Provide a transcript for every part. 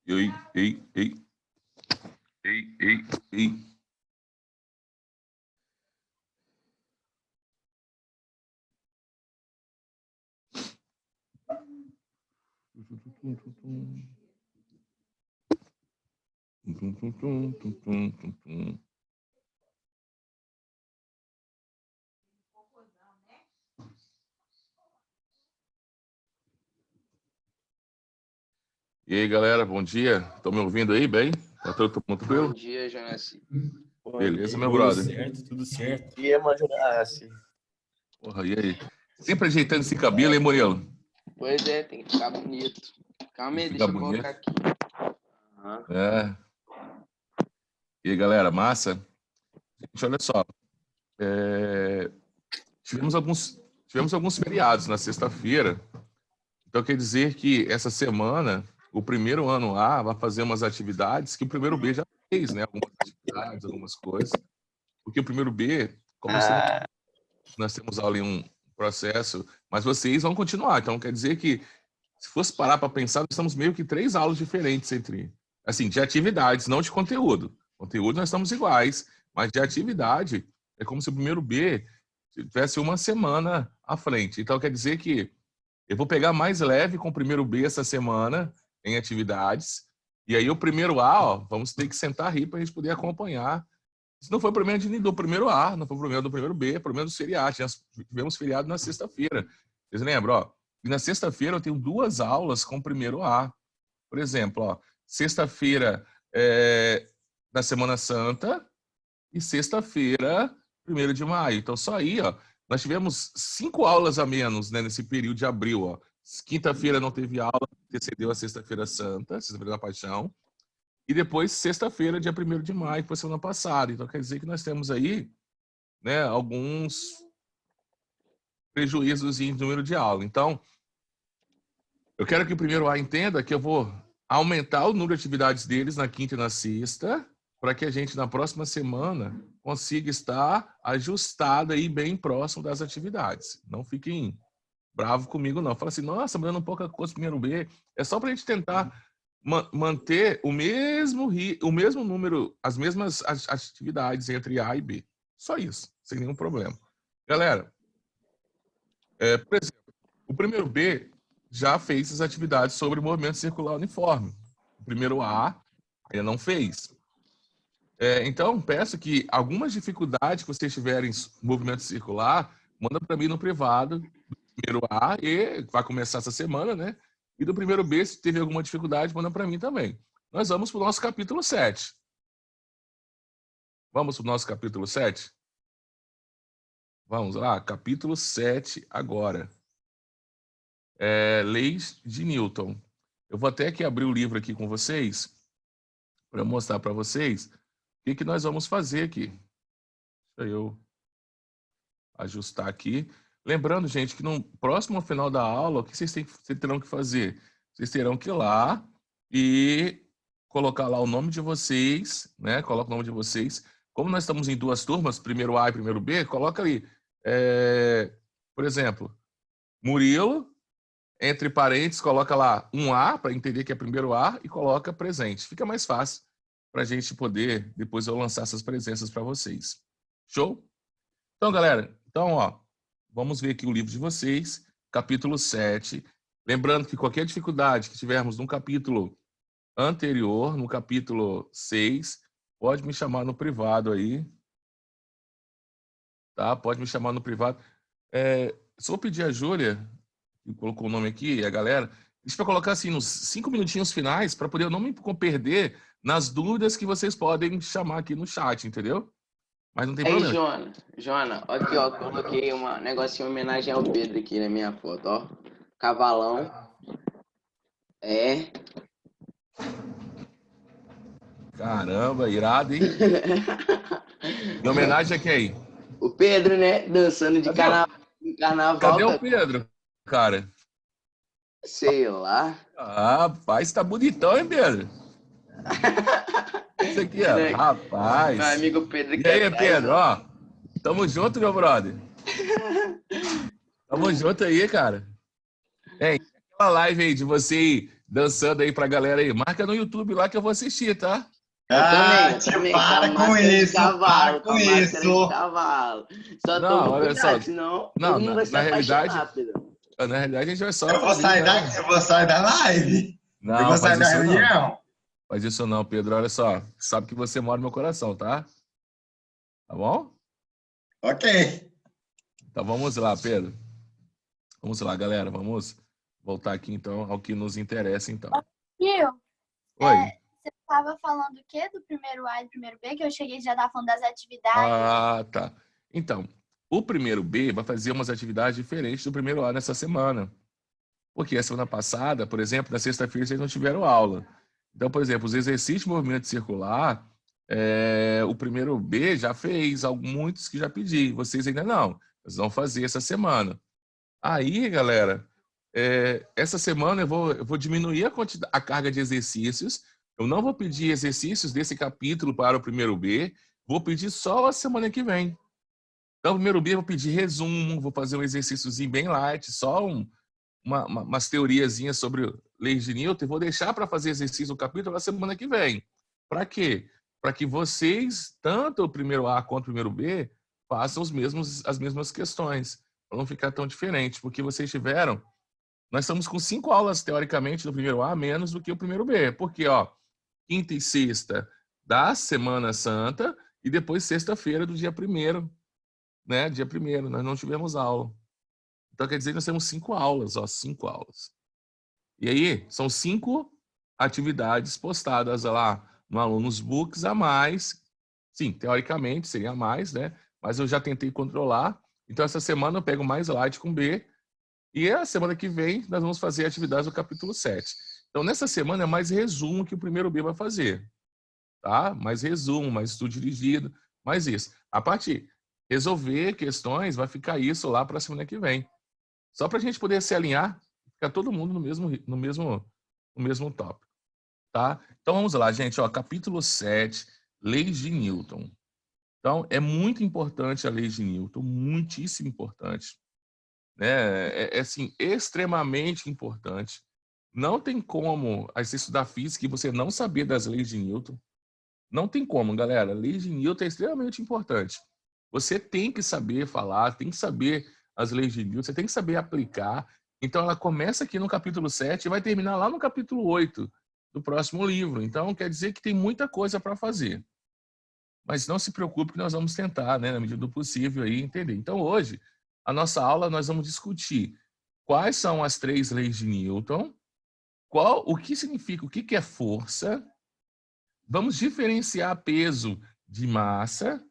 Ei, ei, ei. Ei, ei, ei. E aí, galera, bom dia. Estão me ouvindo aí bem? Tá todo mundo tranquilo? Bom dia, Jonassi. Beleza, meu brother? Tudo certo. Bom dia, mano, Jonassi. Porra, e aí? Sempre ajeitando esse cabelo, hein, Murilo? Pois é, tem que ficar bonito. Calma aí, deixa eu colocar aqui. Uhum. É. E aí, galera, massa? Gente, olha só. Tivemos alguns feriados na sexta-feira. Então, quer dizer que essa semana, o primeiro ano A vai fazer umas atividades que o primeiro B já fez, né? Algumas atividades, algumas coisas. Porque o primeiro B, como nós temos ali um processo, mas vocês vão continuar. Então, quer dizer que, se fosse parar para pensar, nós estamos meio que 3 aulas diferentes entre, assim, de atividades, não de conteúdo. Conteúdo nós estamos iguais, mas de atividade é como se o primeiro B tivesse uma semana à frente. Então, quer dizer que eu vou pegar mais leve com o primeiro B essa semana em atividades, e aí o primeiro A, ó, vamos ter que sentar aí para a gente poder acompanhar. Se não foi o problema do primeiro A, não foi o problema do primeiro B, é o problema do feriado. Nós tivemos feriado na sexta-feira. Vocês lembram? Ó? E na sexta-feira eu tenho 2 aulas com o primeiro A. Por exemplo, ó, sexta-feira na Semana Santa e sexta-feira, 1º de maio. Então, só aí, ó, nós tivemos 5 aulas a menos, né, nesse período de abril. Ó. Quinta-feira não teve aula, antecedeu a Sexta-feira Santa, Sexta-feira da Paixão. E depois, sexta-feira, dia 1º de maio, que foi semana passada. Então, quer dizer que nós temos aí, né, alguns prejuízos em número de aula. Então, eu quero que o primeiro A entenda que eu vou aumentar o número de atividades deles na quinta e na sexta, para que a gente, na próxima semana, consiga estar ajustado aí bem próximo das atividades. Não fiquem bravos comigo, não. Fala assim, nossa, mas dando pouca coisa primeiro B. É só para a gente tentar manter o mesmo número, as mesmas atividades entre A e B. Só isso, sem nenhum problema. Galera, por exemplo, o primeiro B já fez as atividades sobre o movimento circular uniforme. O primeiro A ainda não fez. Então, peço que algumas dificuldades que vocês tiverem no movimento circular, manda para mim no privado do primeiro A, e vai começar essa semana, né? E do primeiro B, se teve alguma dificuldade, manda para mim também. Nós vamos para o nosso capítulo 7. Vamos para o nosso capítulo 7? Vamos lá, capítulo 7 agora. Leis de Newton. Eu vou até aqui abrir o livro aqui com vocês, para mostrar para vocês o que nós vamos fazer aqui. Deixa eu ajustar aqui. Lembrando, gente, que no próximo final da aula, o que vocês terão que fazer? Vocês terão que ir lá e colocar lá o nome de vocês, né? Coloca o nome de vocês. Como nós estamos em 2 turmas, primeiro A e primeiro B, coloca ali, por exemplo, Murilo, entre parênteses, coloca lá um A, para entender que é primeiro A, e coloca presente. Fica mais fácil para a gente poder, depois eu lançar essas presenças para vocês. Show? Então, galera, ó, vamos ver aqui o livro de vocês, capítulo 7. Lembrando que qualquer dificuldade que tivermos no capítulo anterior, no capítulo 6, pode me chamar no privado aí. Tá? Pode me chamar no privado. Só vou pedir a Júlia, que colocou o nome aqui, e a galera, deixa para colocar assim, nos 5 minutinhos finais, para poder eu não me perder nas dúvidas que vocês podem chamar aqui no chat, entendeu? Mas não tem problema. Jona, aqui, ó, coloquei um negocinho em homenagem ao Pedro aqui na minha foto, ó. Cavalão. Caramba, irado, hein? Em homenagem a quem? O Pedro, né? Dançando de carnaval. Cadê o Pedro, cara? Sei lá. Rapaz, tá bonitão, hein, Pedro? Isso aqui, ó. Rapaz. Meu amigo Pedro. E aí, Pedro, ó. Tamo junto, meu brother. Tamo junto aí, cara. Aquela live aí de você dançando aí pra galera aí. Marca no YouTube lá que eu vou assistir, tá? Eu Tio, também, com a para com máscara de isso, para cavalo, com com a máscara de isso. cavalo. Só Não, toma olha só. cuidado, senão Não, todo mundo vai se na realidade, apaixonar, Pedro. na realidade a gente vai só fazer, né? Eu vou sair da live. Eu Não, vou faz sair da isso não. reunião. Faz isso não, Pedro. Olha só. Sabe que você mora no meu coração, tá? Tá bom? Ok. Então vamos lá, Pedro. Vamos lá, galera. Vamos voltar aqui então ao que nos interessa, então. Gil, Oi. você estava falando o quê do primeiro A e do primeiro B? Que eu cheguei e já estava falando das atividades. Ah, tá. Então, o primeiro B vai fazer umas atividades diferentes do primeiro A nessa semana. Porque a semana passada, por exemplo, na sexta-feira, vocês não tiveram aula. Então, por exemplo, os exercícios de movimento circular, o primeiro B já fez, muitos que já pedi. Vocês ainda não. Vocês vão fazer essa semana. Aí, galera, essa semana eu vou diminuir a carga de exercícios. Eu não vou pedir exercícios desse capítulo para o primeiro B. Vou pedir só a semana que vem. Então, o primeiro B eu vou pedir resumo, vou fazer um exercíciozinho bem light, só umas teoriazinhas sobre leis de Newton. Vou deixar para fazer exercício no capítulo na semana que vem. Para quê? Para que vocês, tanto o primeiro A quanto o primeiro B, façam as mesmas questões. Para não ficar tão diferente, porque vocês tiveram... Nós estamos com 5 aulas, teoricamente, do primeiro A, menos do que o primeiro B. Porque, quinta e sexta da Semana Santa e depois sexta-feira do dia 1º, né? Dia 1º, nós não tivemos aula. Então, quer dizer, nós temos 5 aulas, 5 aulas. E aí, são 5 atividades postadas lá no Alunos Books a mais. Sim, teoricamente seria a mais, né? Mas eu já tentei controlar. Então, essa semana eu pego mais light com B. E a semana que vem, nós vamos fazer atividades do capítulo 7. Então, nessa semana é mais resumo que o primeiro B vai fazer. Tá? Mais resumo, mais estudo dirigido, mais isso. A parte resolver questões, vai ficar isso lá para a semana que vem. Só para a gente poder se alinhar, ficar todo mundo no mesmo tópico. Tá? Então, vamos lá, gente. Capítulo 7, Leis de Newton. Então, é muito importante a lei de Newton, muitíssimo importante. Né? Assim, extremamente importante. Não tem como você estudar física e você não saber das leis de Newton. Não tem como, galera. A lei de Newton é extremamente importante. Você tem que saber falar, tem que saber as leis de Newton, você tem que saber aplicar. Então, ela começa aqui no capítulo 7 e vai terminar lá no capítulo 8 do próximo livro. Então, quer dizer que tem muita coisa para fazer. Mas não se preocupe que nós vamos tentar, né, na medida do possível, aí, entender. Então, hoje, a nossa aula, nós vamos discutir quais são as 3 leis de Newton, o que significa, o que é força, vamos diferenciar peso de massa,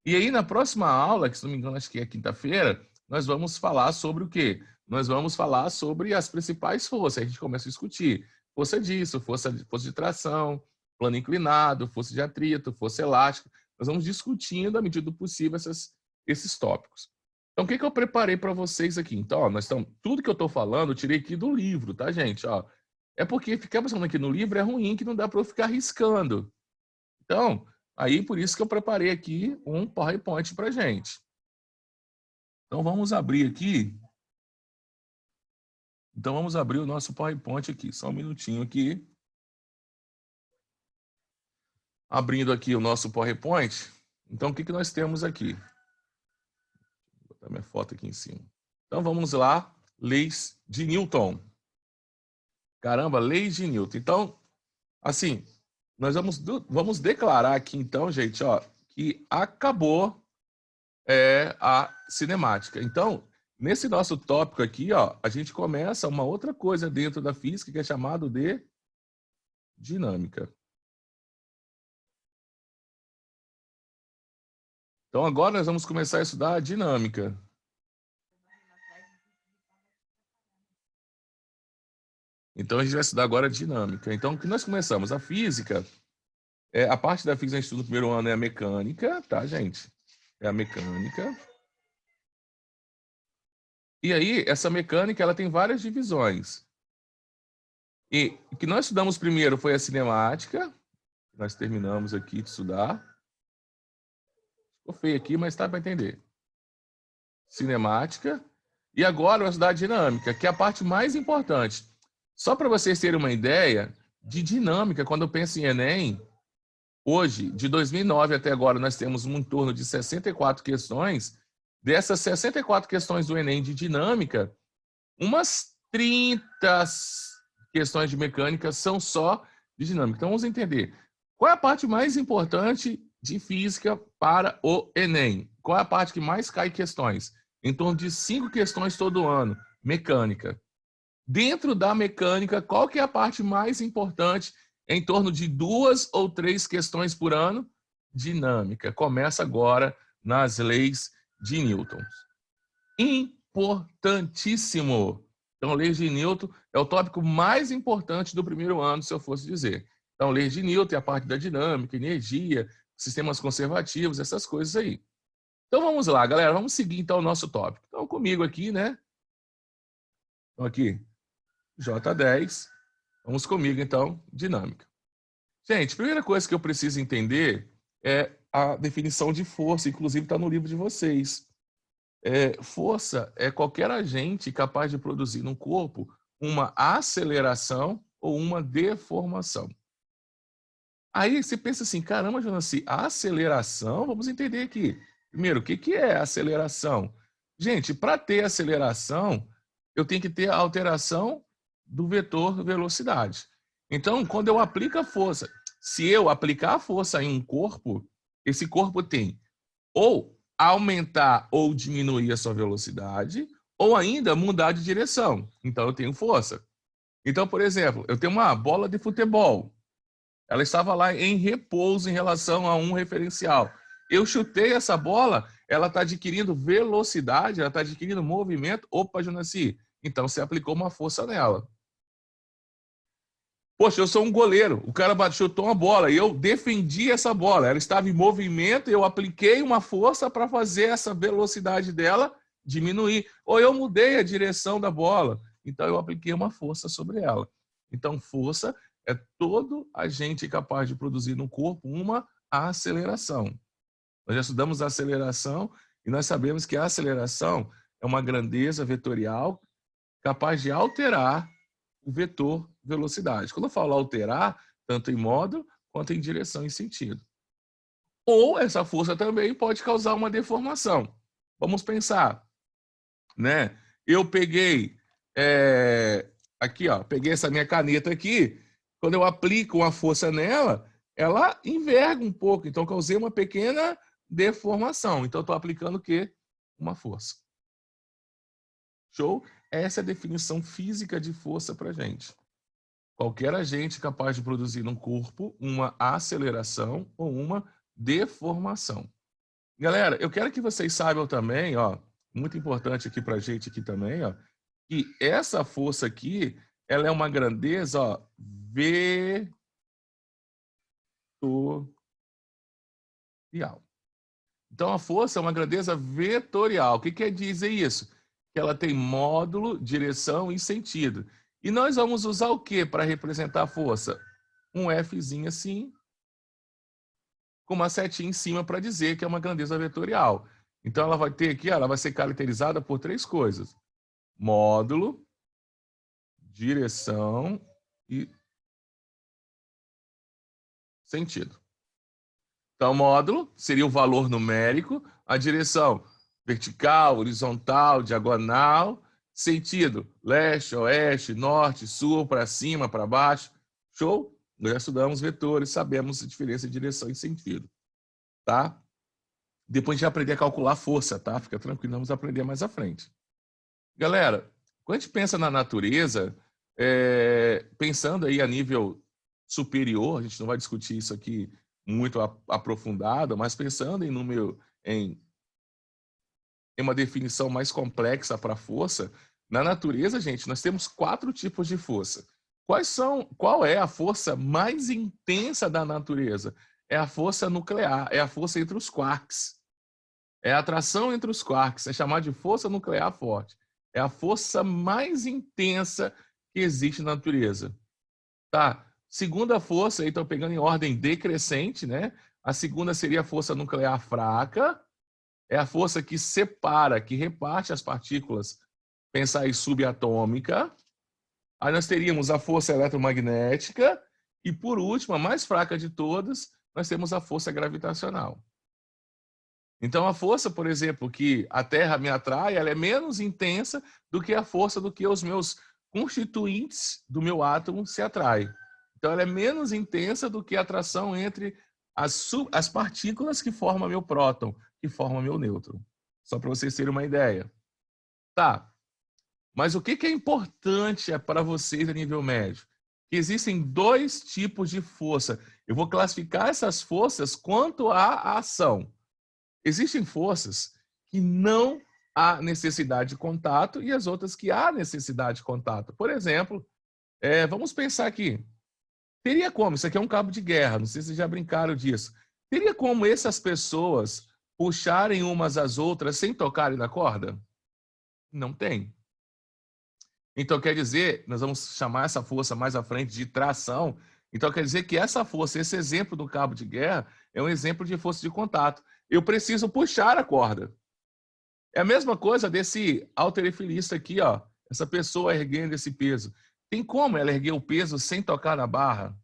e aí na próxima aula, que se não me engano acho que é quinta-feira, nós vamos falar sobre o quê? Nós vamos falar sobre as principais forças. A gente começa a discutir força disso, força de tração, plano inclinado, força de atrito, força elástica. Nós vamos discutindo, à medida do possível, esses tópicos. Então, o que eu preparei para vocês aqui? Então, tudo que eu estou falando, eu tirei aqui do livro, tá, gente? É porque ficar passando aqui no livro é ruim, que não dá para eu ficar riscando. Então, aí por isso que eu preparei aqui um PowerPoint para gente. Então, vamos abrir aqui. Então, vamos abrir o nosso PowerPoint aqui. Só um minutinho aqui. Abrindo aqui o nosso PowerPoint. Então, o que nós temos aqui? Vou botar minha foto aqui em cima. Então, vamos lá. Leis de Newton. Caramba, leis de Newton. Então, assim, nós vamos declarar aqui, então, gente, que acabou a cinemática. Então, nesse nosso tópico aqui, a gente começa uma outra coisa dentro da física que é chamado de dinâmica. Então, agora nós vamos começar a estudar a dinâmica. Então, a gente vai estudar agora a dinâmica. Então, o que nós começamos? A física, a parte da física que a gente estuda no primeiro ano é a mecânica, tá, gente? É a mecânica. E aí, essa mecânica, ela tem várias divisões. E o que nós estudamos primeiro foi a cinemática. Nós terminamos aqui de estudar. Ficou feio aqui, mas tá para entender. Cinemática. E agora, vamos estudar a dinâmica, que é a parte mais importante. Só para vocês terem uma ideia de dinâmica, quando eu penso em Enem, hoje, de 2009 até agora, nós temos em torno de 64 questões. Dessas 64 questões do Enem de dinâmica, umas 30 questões de mecânica são só de dinâmica. Então, vamos entender. Qual é a parte mais importante de física para o Enem? Qual é a parte que mais cai questões? Em torno de 5 questões todo ano. Mecânica. Dentro da mecânica, qual que é a parte mais importante? Em torno de 2 ou 3 questões por ano? Dinâmica. Começa agora nas leis de Newton. Importantíssimo. Então, leis de Newton é o tópico mais importante do primeiro ano, se eu fosse dizer. Então, leis de Newton é a parte da dinâmica, energia, sistemas conservativos, essas coisas aí. Então, vamos lá, galera. Vamos seguir, então, o nosso tópico. Então, comigo aqui, né? Então, aqui, J10. Vamos comigo, então, dinâmica. Gente, a primeira coisa que eu preciso entender é a definição de força, inclusive está no livro de vocês. Força é qualquer agente capaz de produzir no corpo uma aceleração ou uma deformação. Aí você pensa assim, caramba, Jonas, aceleração? Vamos entender aqui. Primeiro, o que é aceleração? Gente, para ter aceleração, eu tenho que ter a alteração do vetor velocidade. Então, quando eu aplico a força, se eu aplicar a força em um corpo, esse corpo tem ou aumentar ou diminuir a sua velocidade, ou ainda mudar de direção. Então, eu tenho força. Então, por exemplo, eu tenho uma bola de futebol. Ela estava lá em repouso em relação a um referencial. Eu chutei essa bola, ela está adquirindo velocidade, ela está adquirindo movimento. Opa, Jonaci, então você aplicou uma força nela. Poxa, eu sou um goleiro, o cara chutou uma bola e eu defendi essa bola. Ela estava em movimento e eu apliquei uma força para fazer essa velocidade dela diminuir. Ou eu mudei a direção da bola, então eu apliquei uma força sobre ela. Então, força é todo agente capaz de produzir no corpo uma aceleração. Nós já estudamos a aceleração e nós sabemos que a aceleração é uma grandeza vetorial capaz de alterar o vetor velocidade. Quando eu falo alterar, tanto em módulo quanto em direção e sentido. Ou essa força também pode causar uma deformação. Vamos pensar, né? Eu peguei aqui, ó, peguei essa minha caneta aqui. Quando eu aplico uma força nela, ela enverga um pouco. Então, causei uma pequena deformação. Então, estou aplicando o quê? Uma força. Show? Essa é a definição física de força para a gente. Qualquer agente capaz de produzir no corpo uma aceleração ou uma deformação. Galera, eu quero que vocês saibam também, ó, muito importante aqui para a gente aqui também, ó, que essa força aqui, ela é uma grandeza, ó, vetorial. Então, a força é uma grandeza vetorial. O que quer dizer isso? Que ela tem módulo, direção e sentido. E nós vamos usar o que para representar a força? Um Fzinho assim, com uma setinha em cima para dizer que é uma grandeza vetorial. Então, ela vai ter aqui, ela vai ser caracterizada por 3 coisas. Módulo, direção e sentido. Então, módulo seria o valor numérico, a direção vertical, horizontal, diagonal, sentido leste, oeste, norte, sul, para cima, para baixo. Show? Nós já estudamos vetores, sabemos a diferença de direção e sentido. Tá? Depois de aprender a calcular força, tá? Fica tranquilo, vamos aprender mais à frente. Galera, quando a gente pensa na natureza, pensando aí a nível superior, a gente não vai discutir isso aqui muito aprofundado, mas pensando em uma definição mais complexa para força, na natureza, gente, nós temos 4 tipos de força. Qual é a força mais intensa da natureza? É a força nuclear, é a força entre os quarks. É a atração entre os quarks, é chamada de força nuclear forte. É a força mais intensa que existe na natureza. Tá? Segunda força, aí estou pegando em ordem decrescente, né? A segunda seria a força nuclear fraca. É a força que separa, que reparte as partículas, pensar aí subatômica. Aí nós teríamos a força eletromagnética e, por último, a mais fraca de todas, nós temos a força gravitacional. Então, a força, por exemplo, que a Terra me atrai, ela é menos intensa do que a força do que os meus constituintes do meu átomo se atraem. Então, ela é menos intensa do que a atração entre as partículas que formam meu próton, que formam meu nêutron. Só para vocês terem uma ideia. Tá. Mas o que é importante para vocês a nível médio? Que existem dois tipos de força. Eu vou classificar essas forças quanto à ação. Existem forças que não há necessidade de contato e as outras que há necessidade de contato. Por exemplo, vamos pensar aqui. Teria como, isso aqui é um cabo de guerra, não sei se vocês já brincaram disso. Teria como essas pessoas puxarem umas às outras sem tocarem na corda? Não tem. Então, quer dizer, nós vamos chamar essa força mais à frente de tração. Então, quer dizer que essa força, esse exemplo do cabo de guerra, é um exemplo de força de contato. Eu preciso puxar a corda. É a mesma coisa desse halterofilista aqui, ó. Essa pessoa erguendo esse peso. Tem como ela erguer o peso sem tocar na barra?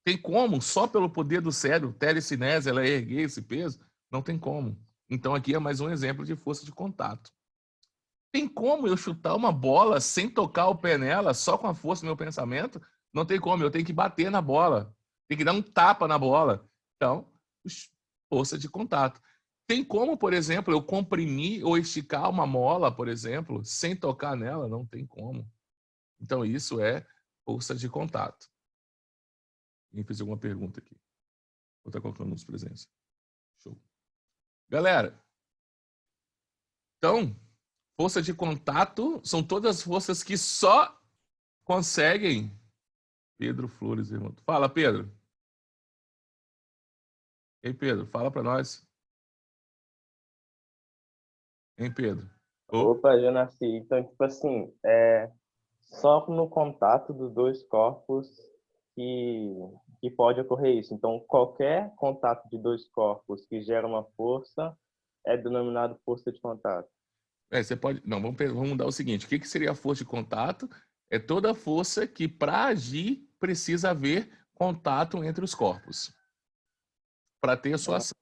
Tem como, só pelo poder do cérebro, telecinese, ela erguer esse peso? Não tem como. Então, aqui é mais um exemplo de força de contato. Tem como eu chutar uma bola sem tocar o pé nela, só com a força do meu pensamento? Não tem como, eu tenho que bater na bola. Tem que dar um tapa na bola. Então, força de contato. Tem como, por exemplo, eu comprimir ou esticar uma mola, por exemplo, sem tocar nela? Não tem como. Então, isso é força de contato. Quem fez alguma pergunta aqui? Vou estar colocando nos presença. Show. Galera, então, força de contato são todas as forças que só conseguem... Pedro Flores, irmão. Fala, Pedro. Ei, Pedro, fala para nós. Hein, Pedro? Opa, já nasci. Então, tipo assim, só no contato dos dois corpos que pode ocorrer isso. Então, qualquer contato de dois corpos que gera uma força é denominado força de contato. Você pode... Não, vamos mudar o seguinte. O que seria a força de contato? É toda força que, para agir, precisa haver contato entre os corpos. Para ter a sua ação.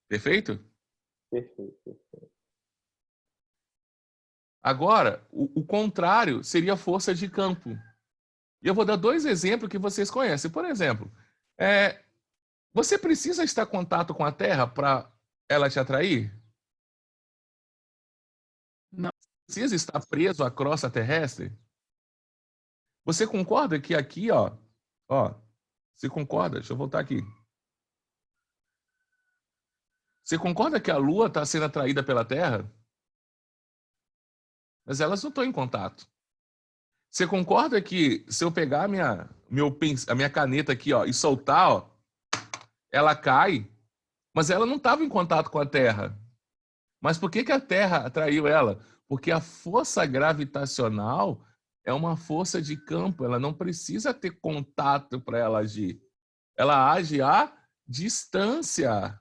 Perfeito? Perfeito. Agora, o contrário seria a força de campo. E eu vou dar dois exemplos que vocês conhecem. Por exemplo, você precisa estar em contato com a Terra para ela te atrair? Não. Precisa estar preso à crosta terrestre? Você concorda que aqui, ó, você concorda? Deixa eu voltar aqui. Você concorda que a Lua está sendo atraída pela Terra? Mas elas não estão em contato. Você concorda que se eu pegar a minha caneta aqui, ó, e soltar, ó, ela cai, mas ela não estava em contato com a Terra. Mas por que a Terra atraiu ela? Porque a força gravitacional é uma força de campo, ela não precisa ter contato para ela agir. Ela age à distância.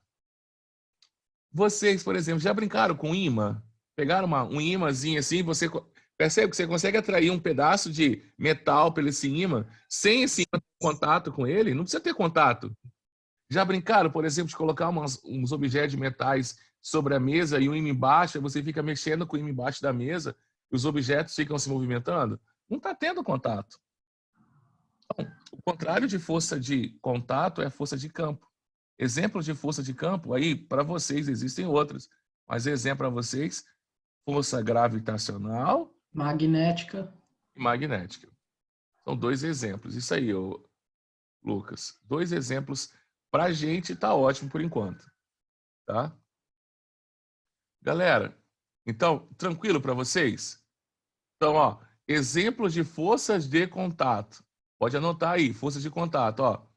Vocês, por exemplo, já brincaram com imã? Pegaram um imãzinho assim, você percebe que você consegue atrair um pedaço de metal pelo esse imã, sem esse imã ter contato com ele? Não precisa ter contato. Já brincaram, por exemplo, de colocar uns objetos de metais sobre a mesa e um imã embaixo, e você fica mexendo com o imã embaixo da mesa e os objetos ficam se movimentando? Não está tendo contato. Então, o contrário de força de contato é a força de campo. Exemplos de força de campo, aí, para vocês, existem outros. Mas exemplo para vocês, força gravitacional... Magnética. E magnética. São dois exemplos. Isso aí, Lucas. Dois exemplos para a gente, tá ótimo por enquanto. Tá? Galera, então, tranquilo para vocês? Então, ó, exemplos de forças de contato. Pode anotar aí, forças de contato, ó.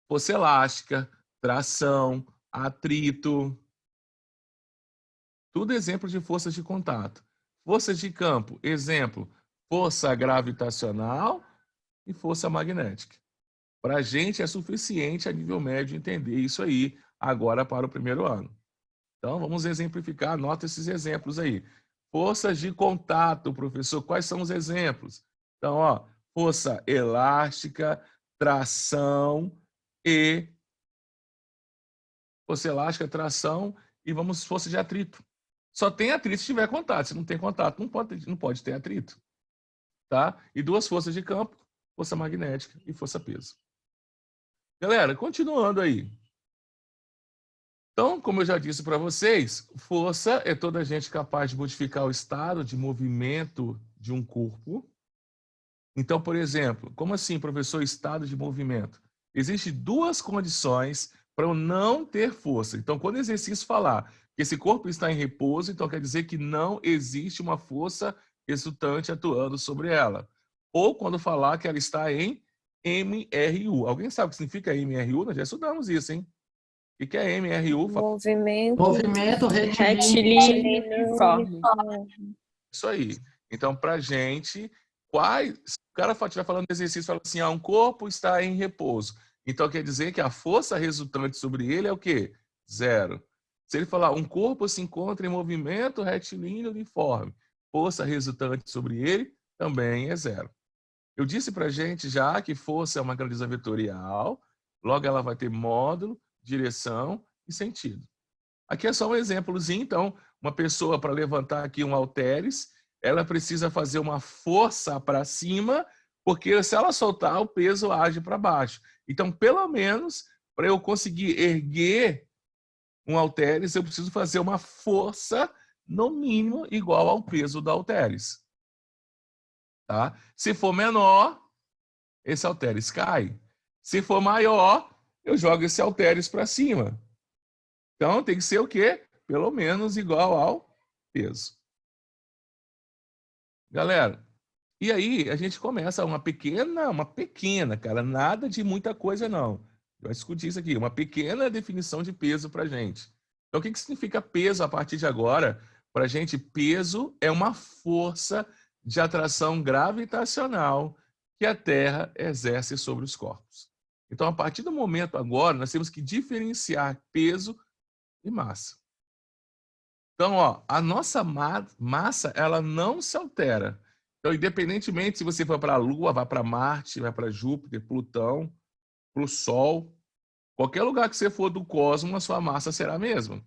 Força elástica, tração, atrito. Tudo exemplo de forças de contato. Forças de campo, exemplo, força gravitacional e força magnética. Para a gente é suficiente a nível médio entender isso aí agora para o primeiro ano. Então, vamos exemplificar, anota esses exemplos aí. Forças de contato, professor. Quais são os exemplos? Então, ó, força elástica, tração e... Força elástica, tração e força de atrito. Só tem atrito se tiver contato. Se não tem contato, não pode ter atrito. Tá? E duas forças de campo, força magnética e força peso. Galera, continuando aí. Então, como eu já disse para vocês, força é toda gente capaz de modificar o estado de movimento de um corpo. Então, por exemplo, como assim, professor, estado de movimento? Existem duas condições para eu não ter força. Então, quando o exercício falar que esse corpo está em repouso, então quer dizer que não existe uma força resultante atuando sobre ela. Ou quando falar que ela está em MRU. Alguém sabe o que significa MRU? Nós já estudamos isso, hein? O que é MRU? Movimento retilíneo uniforme. Isso aí. Então, para gente, o cara estiver falando de exercício, fala assim, um corpo está em repouso. Então, quer dizer que a força resultante sobre ele é o quê? 0. Se ele falar, um corpo se encontra em movimento retilíneo uniforme, força resultante sobre ele também é 0. Eu disse para gente já que força é uma grandeza vetorial, logo ela vai ter módulo, direção e sentido. Aqui é só um exemplozinho, então, uma pessoa para levantar aqui um halteres, ela precisa fazer uma força para cima, porque se ela soltar, o peso age para baixo. Então, pelo menos, para eu conseguir erguer um halteres, eu preciso fazer uma força, no mínimo, igual ao peso do halteres. Tá? Se for menor, esse halteres cai. Se for maior, eu jogo esse halteres para cima. Então, tem que ser o quê? Pelo menos igual ao peso. Galera, e aí a gente começa uma pequena, cara, nada de muita coisa não. Vai discutir isso aqui, uma pequena definição de peso para gente. Então, o que significa peso a partir de agora? Para gente, peso é uma força de atração gravitacional que a Terra exerce sobre os corpos. Então, a partir do momento agora, nós temos que diferenciar peso e massa. Então, ó, a nossa massa, ela não se altera. Então, independentemente se você for para a Lua, vai para Marte, vai para Júpiter, Plutão, para o Sol, qualquer lugar que você for do cosmos, a sua massa será a mesma.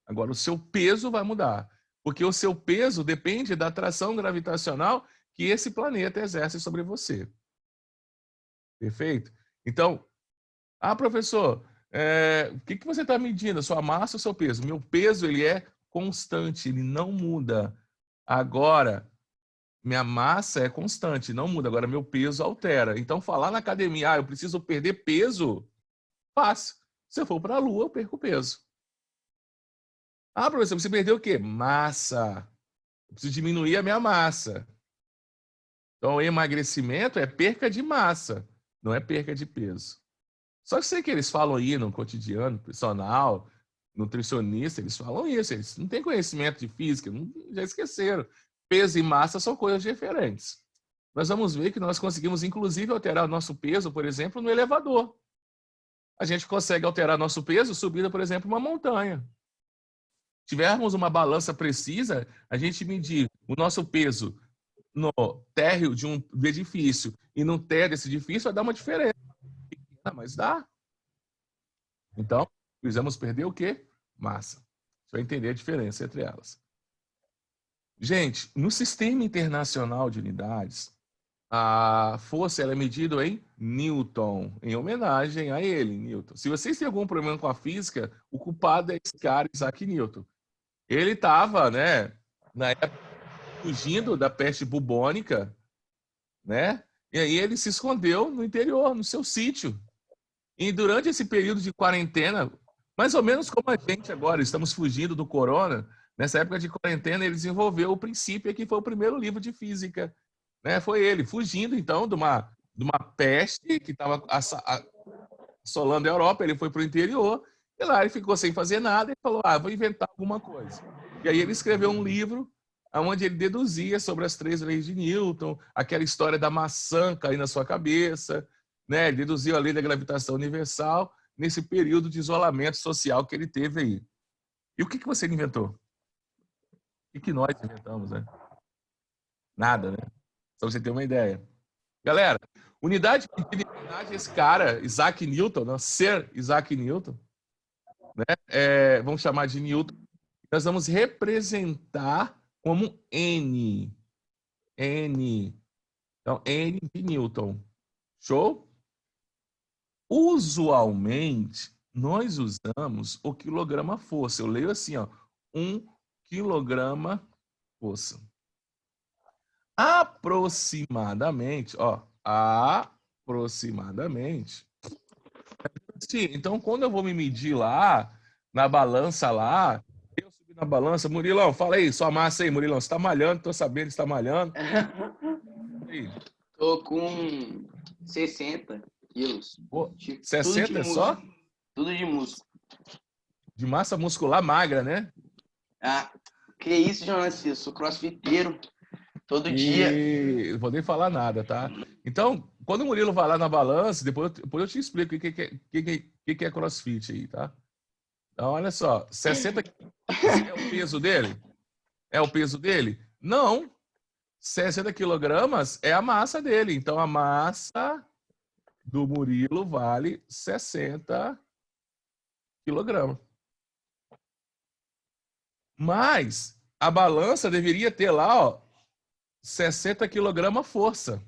Agora, o seu peso vai mudar, porque o seu peso depende da atração gravitacional que esse planeta exerce sobre você. Perfeito? Então, professor, o que você está medindo? A sua massa ou o seu peso? Meu peso, ele é constante, ele não muda. Agora, minha massa é constante, não muda. Agora, meu peso altera. Então, falar na academia, eu preciso perder peso, fácil. Se eu for para a Lua, eu perco peso. Professor, você perdeu o quê? Massa. Eu preciso diminuir a minha massa. Então, emagrecimento é perca de massa, não é perca de peso. Só que sei que eles falam aí no cotidiano, personal, nutricionista, eles falam isso, eles não têm conhecimento de física, já esqueceram. Peso e massa são coisas diferentes. Nós vamos ver que nós conseguimos, inclusive, alterar o nosso peso, por exemplo, no elevador. A gente consegue alterar nosso peso subindo, por exemplo, uma montanha. Se tivermos uma balança precisa, a gente medir o nosso peso no térreo de um edifício e no térreo desse edifício vai dar uma diferença. Mas dá. Então, precisamos perder o quê? Massa. Você vai entender a diferença entre elas. Gente, no Sistema Internacional de Unidades, a força ela é medida em Newton, em homenagem a ele, Newton. Se vocês têm algum problema com a física, o culpado é esse cara, Isaac Newton. Ele estava, né, na época, fugindo da peste bubônica, né? E aí ele se escondeu no interior, no seu sítio. E durante esse período de quarentena, mais ou menos como a gente agora, estamos fugindo do corona, nessa época de quarentena ele desenvolveu o princípio que foi o primeiro livro de física, né? Foi ele, fugindo então de uma peste que estava assolando a Europa, ele foi para o interior, e lá ele ficou sem fazer nada e falou, vou inventar alguma coisa. E aí ele escreveu um livro onde ele deduzia sobre as 3 leis de Newton, aquela história da maçã cair na sua cabeça, né? Ele deduziu a lei da gravitação universal nesse período de isolamento social que ele teve aí. E o que você inventou? O que nós inventamos, né? Nada, né? Só pra você ter uma ideia. Galera, unidade medida em homenagem a esse cara, Isaac Newton, né? Sir Isaac Newton, né? Vamos chamar de Newton. Nós vamos representar como N. N. Então, N de Newton. Show? Usualmente, nós usamos o quilograma-força. Eu leio assim, ó, 1 quilograma-força. Aproximadamente, ó, aproximadamente. Sim, então, quando eu vou me medir lá, na balança lá, eu subi na balança, Murilão, fala aí, sua massa aí, Murilão, você tá malhando, tô sabendo que você tá malhando. Aí. Tô com 60 quilos. Pô, 60 só? Tudo de músculo. De massa muscular magra, né? Ah, que isso, Jonas? Eu sou crossfiteiro. Todo dia. Não vou nem falar nada, tá? Então, quando o Murilo vai lá na balança, depois eu te explico o que é crossfit aí, tá? Então, olha só, 60 quilos é o peso dele? É o peso dele? Não. 60 quilogramas é a massa dele. Então, a massa do Murilo vale 60 quilogramas. Mas a balança deveria ter lá, ó, 60 quilogramas força.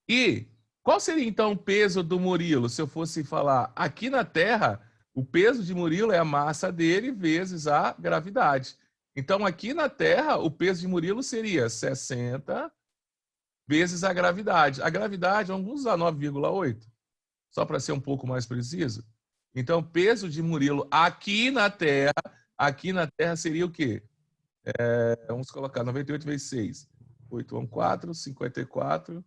E qual seria, então, o peso do Murilo? Se eu fosse falar, aqui na Terra, o peso de Murilo é a massa dele vezes a gravidade. Então, aqui na Terra, o peso de Murilo seria 60 vezes a gravidade. A gravidade, vamos usar 9,8, só para ser um pouco mais preciso. Então, o peso de Murilo aqui na Terra seria o quê? Vamos colocar 98 vezes 6. 8 4, 54,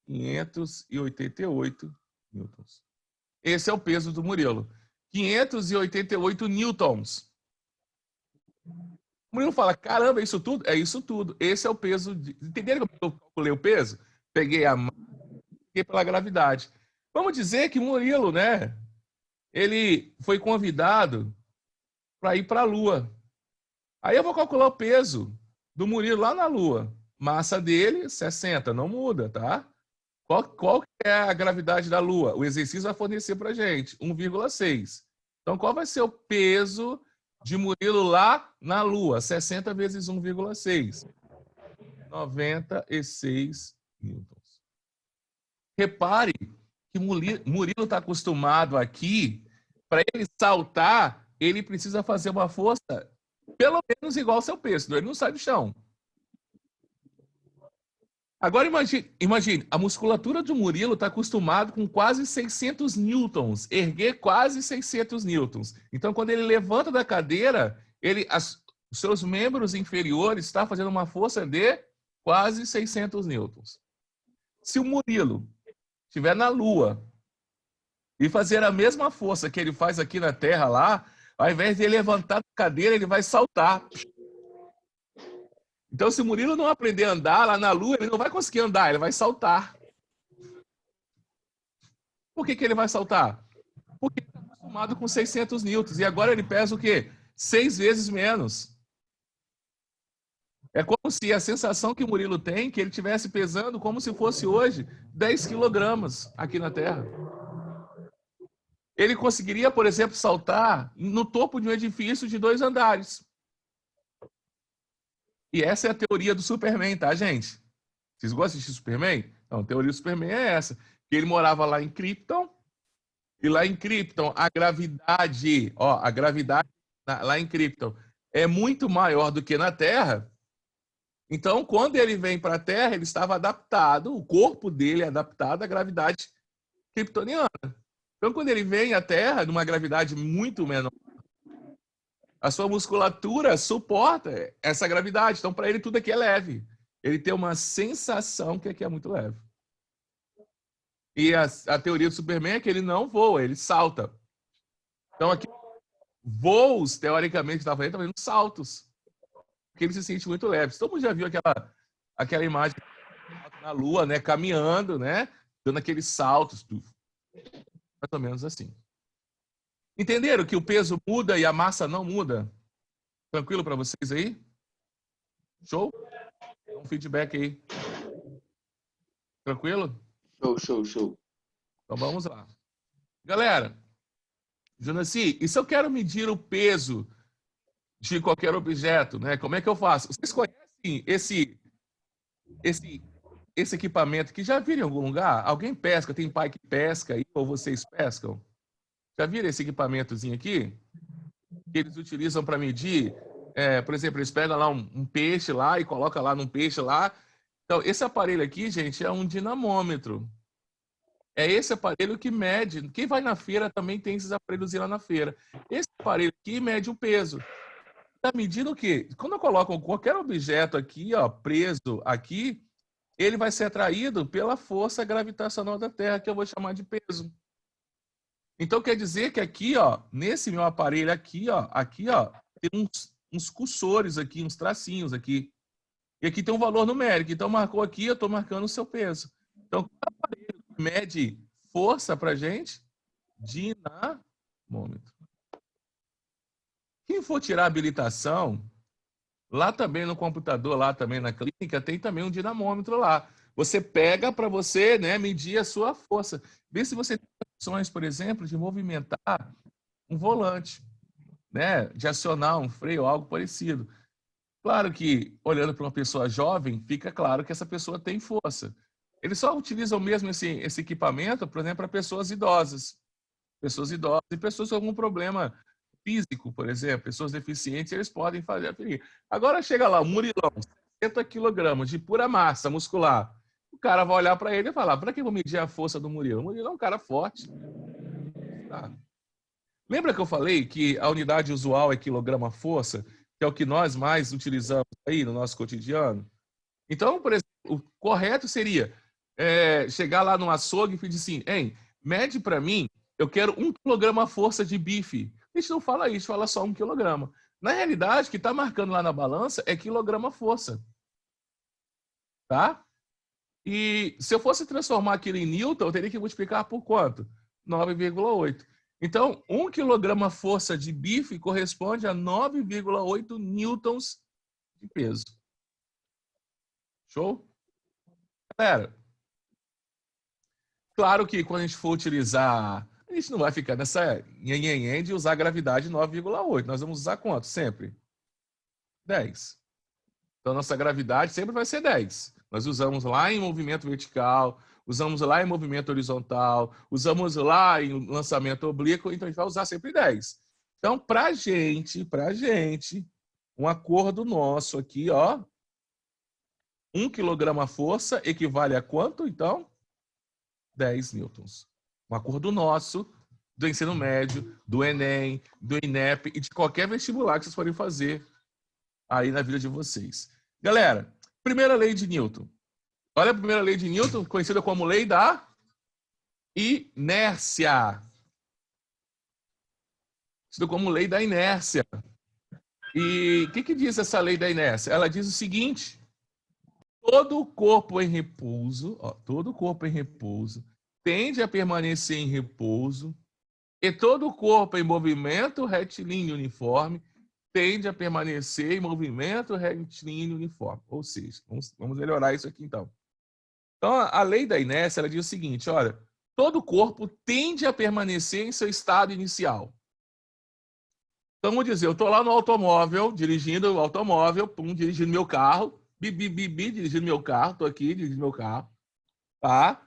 588 newtons. Esse é o peso do Murilo. 588 newtons. O Murilo fala, caramba, é isso tudo? É isso tudo. Esse é o peso. Entenderam como eu calculei o peso? Peguei a massa, peguei pela gravidade. Vamos dizer que o Murilo, né? Ele foi convidado para ir para a Lua. Aí eu vou calcular o peso do Murilo lá na Lua. Massa dele, 60, não muda, tá? Qual é a gravidade da Lua? O exercício vai fornecer para a gente, 1,6. Então, qual vai ser o peso de Murilo lá na Lua? 60 vezes 1,6. 96 newtons. Repare que Murilo está acostumado aqui, para ele saltar, ele precisa fazer uma força pelo menos igual ao seu peso, senão ele não sai do chão. Agora imagine, a musculatura do Murilo está acostumado com quase 600 newtons, erguer quase 600 newtons. Então, quando ele levanta da cadeira, os seus membros inferiores estão fazendo uma força de quase 600 newtons. Se o Murilo estiver na Lua e fazer a mesma força que ele faz aqui na Terra lá, ao invés de ele levantar da cadeira, ele vai saltar. Então, se o Murilo não aprender a andar lá na Lua, ele não vai conseguir andar, ele vai saltar. Por que ele vai saltar? Porque ele está acostumado com 600 newtons. E agora ele pesa o quê? 6 vezes menos. É como se a sensação que o Murilo tem, que ele estivesse pesando como se fosse hoje 10 quilogramas aqui na Terra. Ele conseguiria, por exemplo, saltar no topo de um edifício de 2 andares. E essa é a teoria do Superman, tá, gente? Vocês gostam de assistir Superman? Então, a teoria do Superman é essa. Que ele morava lá em Krypton, e lá em Krypton, a gravidade lá em Krypton é muito maior do que na Terra. Então, quando ele vem para a Terra, ele estava adaptado, o corpo dele é adaptado à gravidade kryptoniana. Então, quando ele vem à Terra, numa gravidade muito menor, a sua musculatura suporta essa gravidade. Então, para ele, tudo aqui é leve. Ele tem uma sensação que aqui é muito leve. E a teoria do Superman é que ele não voa, ele salta. Então, aqui, voos, teoricamente, está fazendo saltos. Porque ele se sente muito leve. Todo mundo já viu aquela imagem na Lua, né, caminhando, né, dando aqueles saltos. Mais ou menos assim. Entenderam que o peso muda e a massa não muda? Tranquilo para vocês aí? Show? Dá um feedback aí. Tranquilo? Show. Então vamos lá. Galera, Jonaci, e se eu quero medir o peso de qualquer objeto, né? Como é que eu faço? Vocês conhecem esse equipamento que já viram em algum lugar? Alguém pesca? Tem pai que pesca aí, ou vocês pescam? Já viram esse equipamentozinho aqui? Que eles utilizam para medir, por exemplo, eles pegam lá um peixe lá e colocam lá num peixe lá. Então, esse aparelho aqui, gente, é um dinamômetro. É esse aparelho que mede. Quem vai na feira também tem esses aparelhos lá na feira. Esse aparelho aqui mede o peso. Está medindo o quê? Quando eu coloco qualquer objeto aqui, ó, preso aqui, ele vai ser atraído pela força gravitacional da Terra, que eu vou chamar de peso. Então, quer dizer que aqui, ó, nesse meu aparelho aqui, ó, tem uns cursores aqui, uns tracinhos aqui. E aqui tem um valor numérico. Então, marcou aqui, eu estou marcando o seu peso. Então, o aparelho mede força para a gente? Dinamômetro. Quem for tirar habilitação, lá também no computador, lá também na clínica, tem também um dinamômetro lá. Você pega para você, né, medir a sua força. Vê se você tem opções, por exemplo, de movimentar um volante, né, de acionar um freio, algo parecido. Claro que, olhando para uma pessoa jovem, fica claro que essa pessoa tem força. Eles só utilizam mesmo esse equipamento, por exemplo, para pessoas idosas. Pessoas idosas e pessoas com algum problema físico, por exemplo, pessoas deficientes, eles podem fazer aferir. Agora chega lá, o Murilão, 60 quilogramas de pura massa muscular. O cara vai olhar para ele e falar, para que eu vou medir a força do Murilo? O Murilo é um cara forte. Tá. Lembra que eu falei que a unidade usual é quilograma-força, que é o que nós mais utilizamos aí no nosso cotidiano? Então, por exemplo, o correto seria chegar lá no açougue e pedir assim, hein, mede para mim, eu quero 1 quilograma-força de bife. A gente não fala isso, fala só 1 quilograma. Na realidade, o que está marcando lá na balança é quilograma-força. Tá? E se eu fosse transformar aquilo em Newton, eu teria que multiplicar por quanto? 9,8. Então, 1 quilograma-força de bife corresponde a 9,8 newtons de peso. Show? Galera, claro que quando a gente for utilizar, a gente não vai ficar nessa nhenhenhen de usar a gravidade 9,8. Nós vamos usar quanto sempre? 10. Então, nossa gravidade sempre vai ser 10. Nós usamos lá em movimento vertical, usamos lá em movimento horizontal, usamos lá em lançamento oblíquo, então a gente vai usar sempre 10. Então, pra gente, um acordo nosso aqui, ó, 1 quilograma-força equivale a quanto, então? 10 newtons. Um acordo nosso do ensino médio, do Enem, do INEP e de qualquer vestibular que vocês forem fazer aí na vida de vocês. Galera, primeira lei de Newton. Olha a primeira lei de Newton, conhecida como lei da inércia. Conhecida como lei da inércia. E o que diz essa lei da inércia? Ela diz o seguinte: todo corpo em repouso, tende a permanecer em repouso, e todo corpo em movimento retilíneo uniforme tende a permanecer em movimento retilíneo uniforme. Ou seja, vamos melhorar isso aqui então. Então, a lei da inércia, ela diz o seguinte, olha, todo corpo tende a permanecer em seu estado inicial. Então, vamos dizer, eu estou lá no automóvel, dirigindo o automóvel, dirigindo meu carro, dirigindo meu carro, estou aqui dirigindo meu carro, tá?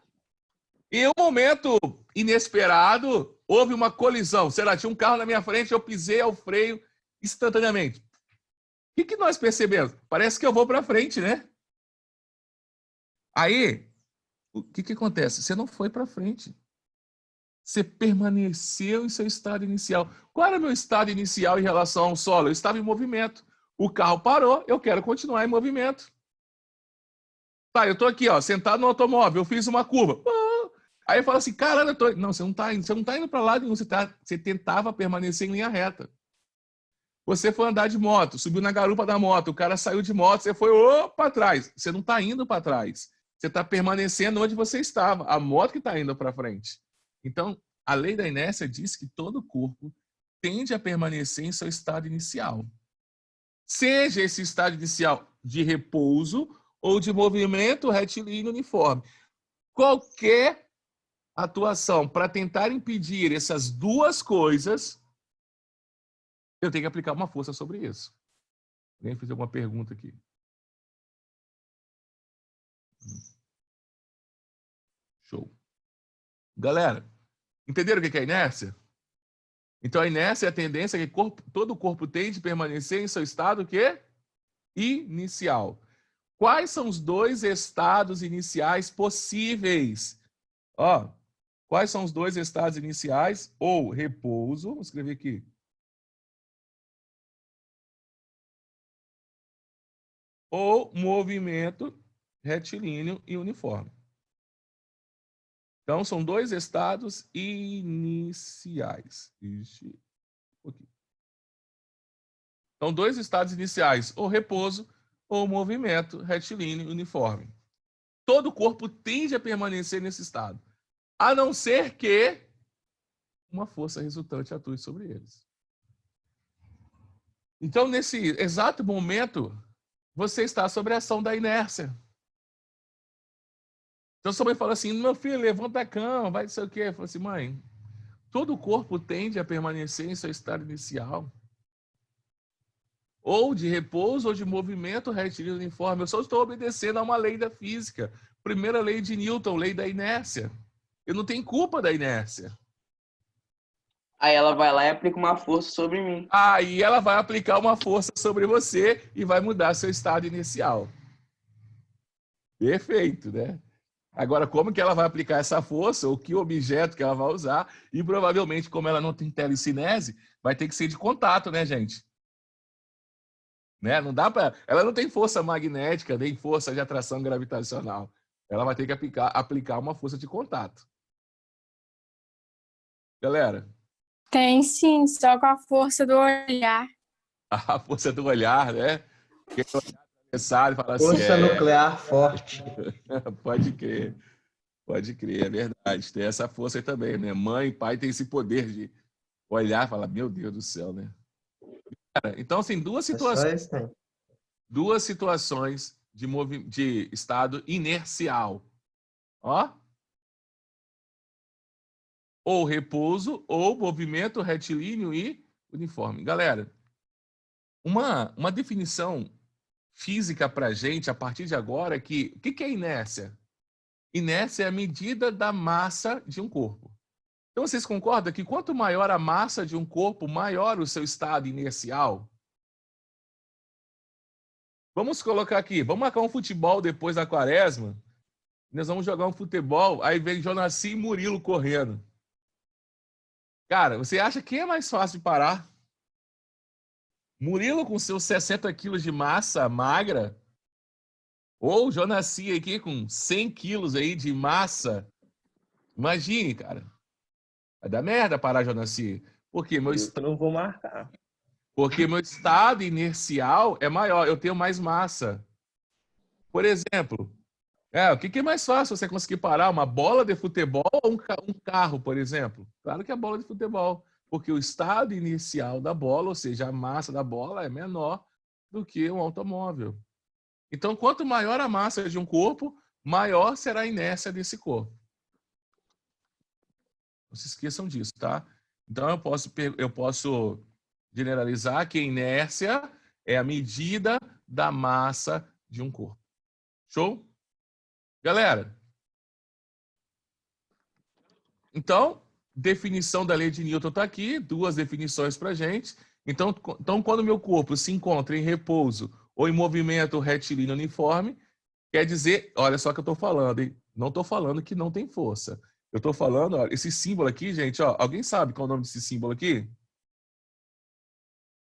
E um momento inesperado, houve uma colisão. Sei lá, tinha um carro na minha frente, eu pisei ao freio instantaneamente. O que nós percebemos? Parece que eu vou para frente, né? Aí, o que acontece? Você não foi para frente. Você permaneceu em seu estado inicial. Qual era o meu estado inicial em relação ao solo? Eu estava em movimento. O carro parou, eu quero continuar em movimento. Tá, eu estou aqui, ó, sentado no automóvel, eu fiz uma curva. Aí eu falo assim, caramba, não, você não está indo para lá nenhum, você tentava permanecer em linha reta. Você foi andar de moto, subiu na garupa da moto, o cara saiu de moto, você foi para trás. Você não está indo para trás. Você está permanecendo onde você estava. A moto que está indo para frente. Então, a lei da inércia diz que todo corpo tende a permanecer em seu estado inicial. seja esse estado inicial de repouso ou de movimento retilíneo uniforme. Qualquer atuação para tentar impedir essas duas coisas, eu tenho que aplicar uma força sobre isso. Alguém fez alguma pergunta aqui? Show. Galera, entenderam o que é inércia? Então, a inércia é a tendência que todo o corpo tem de permanecer em seu estado que? Inicial. Quais são os dois estados iniciais possíveis? Ó, quais são os dois estados iniciais? Ou repouso, vou escrever aqui. Ou movimento retilíneo e uniforme. Então, são dois estados iniciais. São dois estados iniciais, ou repouso, ou movimento retilíneo uniforme. Todo o corpo tende a permanecer nesse estado, a não ser que uma força resultante atue sobre eles. Então, nesse exato momento, você está sob a ação da inércia. Então, sua mãe fala assim, meu filho, levanta a cama, vai não sei o quê. Eu falo assim, mãe, todo o corpo tende a permanecer em seu estado inicial. Ou de repouso, ou de movimento retilíneo uniforme. Eu só estou obedecendo a uma lei da física. Primeira lei de Newton, lei da inércia. Eu não tenho culpa da inércia. Aí ela vai lá e aplica uma força sobre mim. Aí ela vai aplicar uma força sobre você e vai mudar seu estado inicial. Perfeito, né? Agora, como que ela vai aplicar essa força, ou que objeto que ela vai usar, e provavelmente, como ela não tem telecinese, vai ter que ser de contato, né, gente? Né? Não dá para. Ela não tem força magnética, nem força de atração gravitacional. Ela vai ter que aplicar uma força de contato. Galera? Tem sim, só com a força do olhar. A força do olhar, né? Porque o olhar atravessado e fala assim, Força nuclear forte. Pode crer. Pode crer, é verdade. Tem essa força aí também, né? Mãe e pai têm esse poder de olhar e falar, meu Deus do céu, né? Então, assim, duas situações de estado inercial. Ó. Ou repouso, ou movimento retilíneo e uniforme. Galera, uma definição física para a gente, a partir de agora, é que o que é inércia? Inércia é a medida da massa de um corpo. Então, vocês concordam que quanto maior a massa de um corpo, maior o seu estado inercial? Vamos colocar aqui, vamos marcar um futebol depois da quaresma. Nós vamos jogar um futebol, aí vem Jonaci e Murilo correndo. Cara, você acha que é mais fácil de parar? Murilo com seus 60 quilos de massa magra, ou Jonaci aqui com 100 quilos aí de massa. Imagine, cara. Vai dar merda parar, Jonaci. Porque Eu não vou marcar. Porque meu estado inercial é maior, eu tenho mais massa. Por exemplo, o que é mais fácil você conseguir parar? Uma bola de futebol ou um carro, por exemplo? Claro que é a bola de futebol, porque o estado inicial da bola, ou seja, a massa da bola é menor do que um automóvel. Então, quanto maior a massa de um corpo, maior será a inércia desse corpo. Não se esqueçam disso, tá? Então, eu posso generalizar que a inércia é a medida da massa de um corpo. Show? Galera, então, definição da lei de Newton está aqui, duas definições para a gente. Então, quando o meu corpo se encontra em repouso ou em movimento retilíneo uniforme, quer dizer, olha só o que eu estou falando, hein? Não estou falando que não tem força. Eu estou falando, olha, esse símbolo aqui, gente, ó, alguém sabe qual é o nome desse símbolo aqui?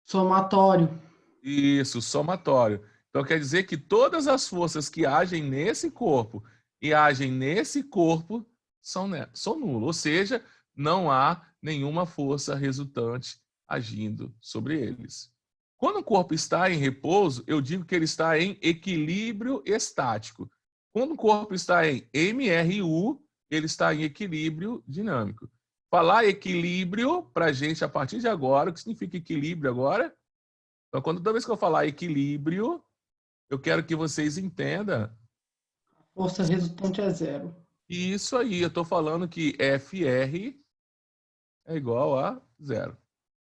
Somatório. Isso, somatório. Então, quer dizer que todas as forças que agem nesse corpo e agem nesse corpo são nulas. Ou seja, não há nenhuma força resultante agindo sobre eles. Quando o corpo está em repouso, eu digo que ele está em equilíbrio estático. Quando o corpo está em MRU, ele está em equilíbrio dinâmico. Falar equilíbrio, para a gente, a partir de agora, o que significa equilíbrio agora? Então, toda vez que eu falar equilíbrio, eu quero que vocês entendam. Força resultante é zero. Isso aí, eu estou falando que FR é igual a zero.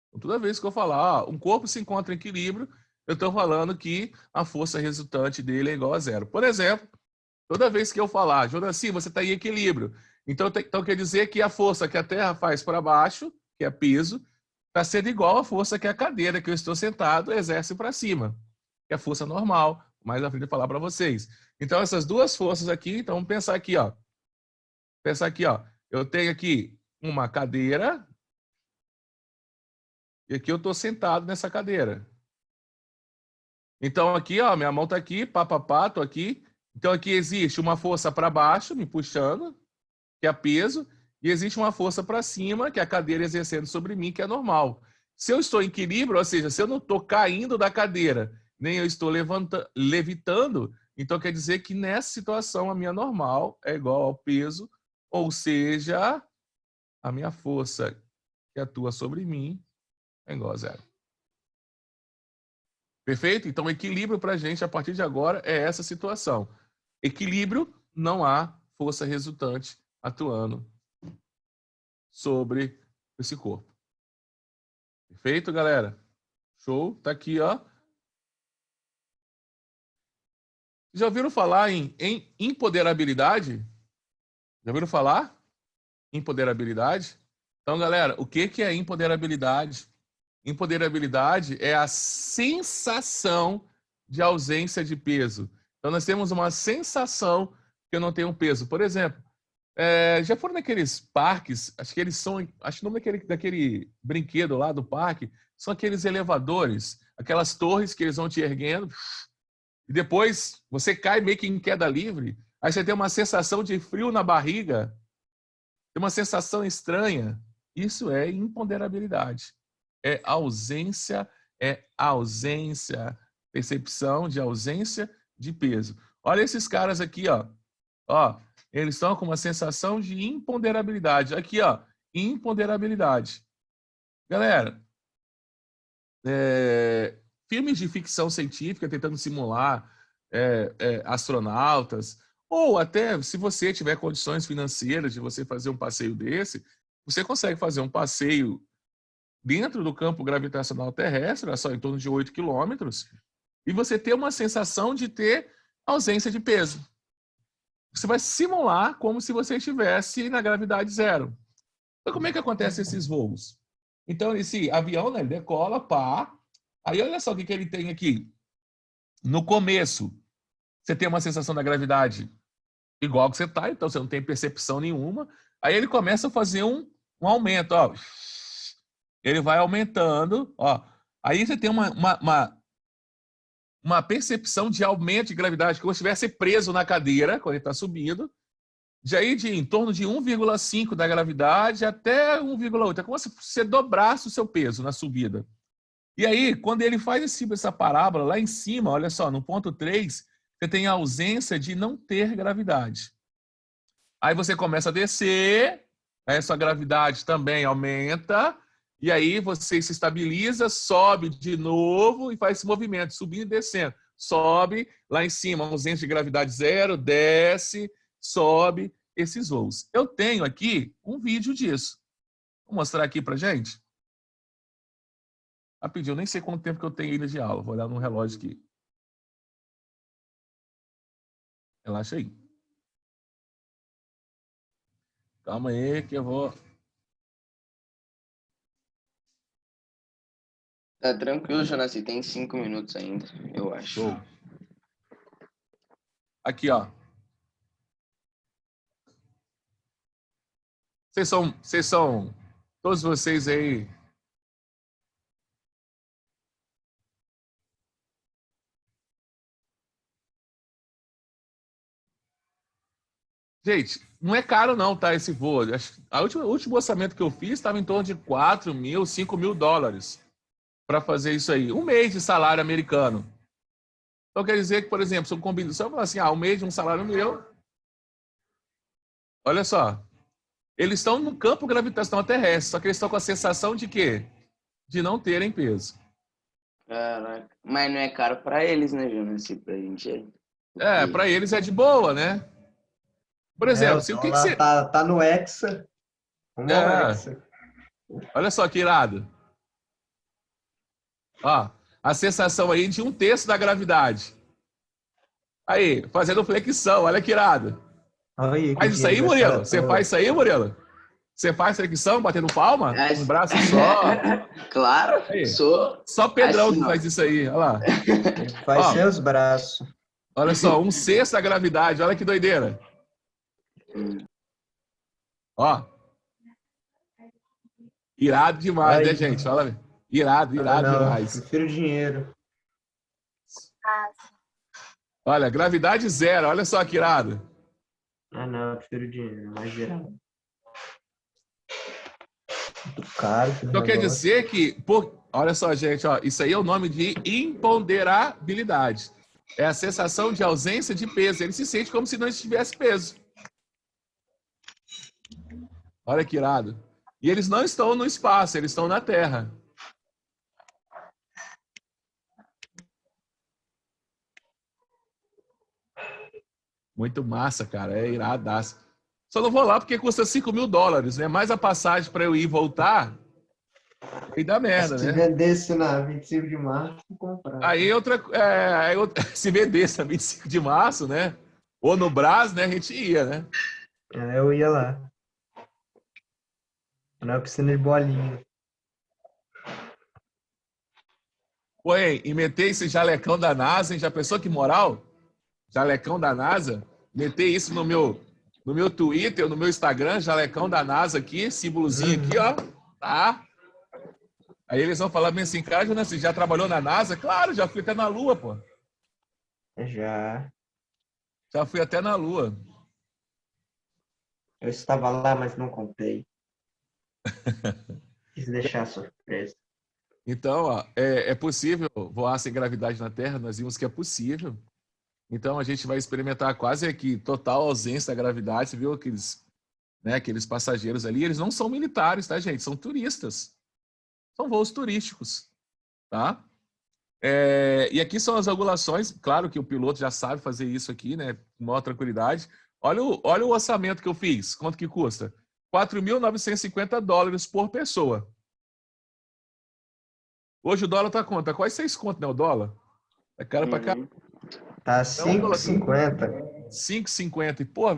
Então, toda vez que eu falar, um corpo se encontra em equilíbrio, eu estou falando que a força resultante dele é igual a zero. Por exemplo, toda vez que eu falar, Jonaci, você está em equilíbrio. Então quer dizer que a força que a Terra faz para baixo, que é peso, está sendo igual à força que a cadeira que eu estou sentado exerce para cima, que é a força normal. Mais à frente eu vou falar para vocês. Então, essas duas forças aqui, então vamos pensar aqui, ó. Pensar aqui, ó. Eu tenho aqui uma cadeira e aqui eu estou sentado nessa cadeira. Então, aqui, ó, minha mão está aqui, estou aqui. Então, aqui existe uma força para baixo, me puxando, que é peso, e existe uma força para cima, que é a cadeira exercendo sobre mim, que é normal. Se eu estou em equilíbrio, ou seja, se eu não estou caindo da cadeira, nem eu estou levitando, então quer dizer que nessa situação a minha normal é igual ao peso, ou seja, a minha força que atua sobre mim é igual a zero. Perfeito? Então, equilíbrio para a gente, a partir de agora, é essa situação. Equilíbrio, não há força resultante atuando sobre esse corpo. Perfeito, galera? Show? Tá aqui, ó. Já ouviram falar em empoderabilidade? Já ouviram falar? Empoderabilidade? Então, galera, o que é empoderabilidade? Empoderabilidade é a sensação de ausência de peso. Então, nós temos uma sensação que eu não tenho peso. Por exemplo, já foram naqueles parques, acho que eles são, acho que o nome daquele brinquedo lá do parque, são aqueles elevadores, aquelas torres que eles vão te erguendo, e depois você cai meio que em queda livre, aí você tem uma sensação de frio na barriga, tem uma sensação estranha. Isso é imponderabilidade. É ausência, percepção de ausência de peso. Olha esses caras aqui, ó. Ó, eles estão com uma sensação de imponderabilidade. Aqui, ó, imponderabilidade. Galera, filmes de ficção científica tentando simular astronautas, ou até se você tiver condições financeiras de você fazer um passeio desse, você consegue fazer um passeio dentro do campo gravitacional terrestre, só em torno de 8 quilômetros, e você ter uma sensação de ter ausência de peso. Você vai simular como se você estivesse na gravidade zero. Então, como é que acontece esses voos? Então, esse avião, né, ele decola, pá. Aí, olha só o que ele tem aqui. No começo, você tem uma sensação da gravidade igual que você está, então você não tem percepção nenhuma. Aí ele começa a fazer um aumento, ó. Ele vai aumentando, ó. Aí você tem uma percepção de aumento de gravidade, como se estivesse preso na cadeira, quando ele está subindo, de aí de em torno de 1,5 da gravidade até 1,8. É como se você dobrasse o seu peso na subida. E aí, quando ele faz essa parábola lá em cima, olha só, no ponto 3, você tem a ausência de não ter gravidade. Aí você começa a descer, aí sua gravidade também aumenta, e aí você se estabiliza, sobe de novo e faz esse movimento, subindo e descendo. Sobe, lá em cima, ausência de gravidade zero, desce, sobe, esses voos. Eu tenho aqui um vídeo disso. Vou mostrar aqui pra gente. Rapidinho, eu nem sei quanto tempo que eu tenho ainda de aula. Vou olhar no relógio aqui. Relaxa aí. Calma aí que eu vou... Tá tranquilo, Jonaci. Tem 5 minutos ainda, eu acho. Show. Aqui, ó. Vocês são... Todos vocês aí... Gente, não é caro não, tá, esse voo. O último orçamento que eu fiz estava em torno de 4 mil, 5 mil dólares para fazer isso aí. Um mês de salário americano. Então quer dizer que, por exemplo, se eu combino, se eu falar assim, um mês de um salário meu, olha só, eles estão no campo gravitacional terrestre, só que eles estão com a sensação de quê? De não terem peso. Caraca. Mas não é caro pra eles, né, Jonas? Se pra gente é. Para eles é de boa, né? Por exemplo, O se o que dólar você... tá no Hexa. Vamos ao É, Hexa. olha só que irado. Ó, a sensação aí de 1/3 da gravidade. Aí, fazendo flexão, olha que irado. Olha que Faz isso aí, dinheiro Murilo? gastado à Você toa. faz isso aí, Murilo? Você faz flexão, batendo palma? Acho- Um braço só. Claro, Aí. sou Só Pedrão assim, que ó. faz isso aí. Olha lá. Ele faz Ó, seus braços. olha só, 1/6 da gravidade. Olha que doideira. Ó. Irado demais, né, Aí. gente? Olha. Irado, Ah, irado não, demais. prefiro dinheiro. Olha, gravidade zero. Olha só que irado. Ah, não, prefiro dinheiro. Mais geral. Muito caro esse Então quer negócio. dizer que, olha só, gente, ó, isso aí é o nome de imponderabilidade. É a sensação de ausência de peso. Ele se sente como se não tivesse peso. Olha que irado. E eles não estão no espaço, eles estão na Terra. Muito massa, cara. É iradaço. Só não vou lá porque custa $5.000, né? Mais a passagem para eu ir e voltar, aí dá merda, Se né? vendesse na 25 de março, eu comprava. Se vendesse a 25 de março, né? Ou no Brás, né? A gente ia, né? Eu ia lá. Na piscina de bolinha. Pô, hein? Inventei esse jalecão da NASA, hein? Já pensou que moral? Jalecão da NASA? Metei isso no meu Twitter, no meu Instagram, jalecão da NASA aqui, símbolozinho aqui, ó. Tá? Aí eles vão falar bem assim, cara, Jonas, você já trabalhou na NASA? Claro, já fui até na Lua, pô. Já. Já fui até na Lua. Eu estava lá, mas não contei. Quis deixar surpresa. Então, ó, é possível voar sem gravidade na Terra? Nós vimos que é possível. Então, a gente vai experimentar quase aqui total ausência da gravidade. Você viu aqueles passageiros ali? Eles não são militares, tá, gente? São turistas. São voos turísticos, tá? E aqui são as angulações. Claro que o piloto já sabe fazer isso aqui, né? Com maior tranquilidade. Olha o orçamento que eu fiz. Quanto que custa? $4.950 por pessoa. Hoje o dólar tá quanto? Tá quase 6 conto, né? O dólar? É caro pra cá. Tá Então, 5,50. 5,50. E, pô,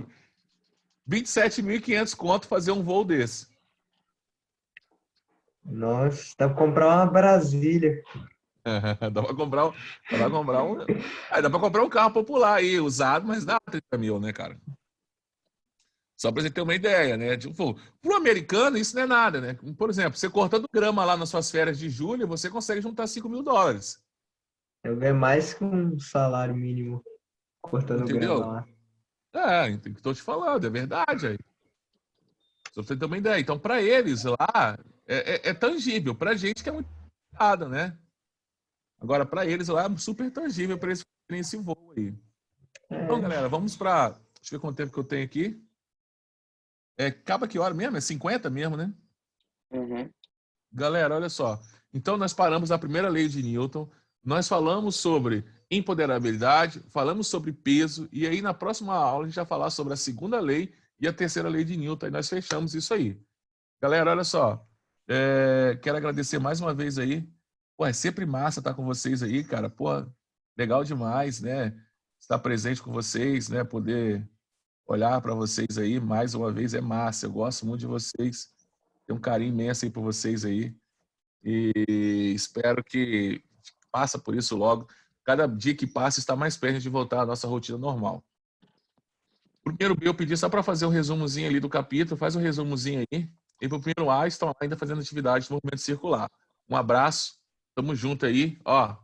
27.500 conto fazer um voo desse. Nossa, dá pra comprar uma Brasília. Dá pra comprar dá pra comprar um carro popular aí, usado, mas dá 30 mil, né, cara? Só pra você ter uma ideia, né? Tipo, pro americano, isso não é nada, né? Por exemplo, você cortando grama lá nas suas férias de julho, você consegue juntar $5.000. Eu ganho mais que um salário mínimo cortando grama Entendeu? lá. Então, estou te falando, é verdade aí. Só pra você ter uma ideia. Então, para eles lá, é tangível. Pra gente que é muito nada, né? Agora, para eles lá, é super tangível para eles fazerem esse voo aí. Então, galera, vamos para... Deixa eu ver quanto tempo que eu tenho aqui. Acaba que hora mesmo? É 50 mesmo, né? Uhum. Galera, olha só. Então, nós paramos a primeira lei de Newton. Nós falamos sobre empoderabilidade, falamos sobre peso. E aí, na próxima aula, a gente vai falar sobre a segunda lei e a terceira lei de Newton. E nós fechamos isso aí. Galera, olha só. Quero agradecer mais uma vez aí. Pô, é sempre massa estar com vocês aí, cara. Pô, legal demais, né? Estar presente com vocês, né? Poder olhar para vocês aí mais uma vez é massa. Eu gosto muito de vocês. Tenho um carinho imenso aí por vocês aí. E espero que passa por isso logo. Cada dia que passa está mais perto de voltar à nossa rotina normal. Primeiro B, eu pedi só para fazer um resumozinho ali do capítulo. Faz um resumozinho aí. E para o primeiro A, estão ainda fazendo atividade de movimento circular. Um abraço. Tamo junto aí. Ó,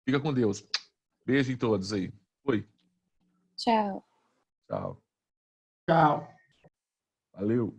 fica com Deus. Beijo em todos aí. Oi. Tchau. Tchau. Tchau. Valeu.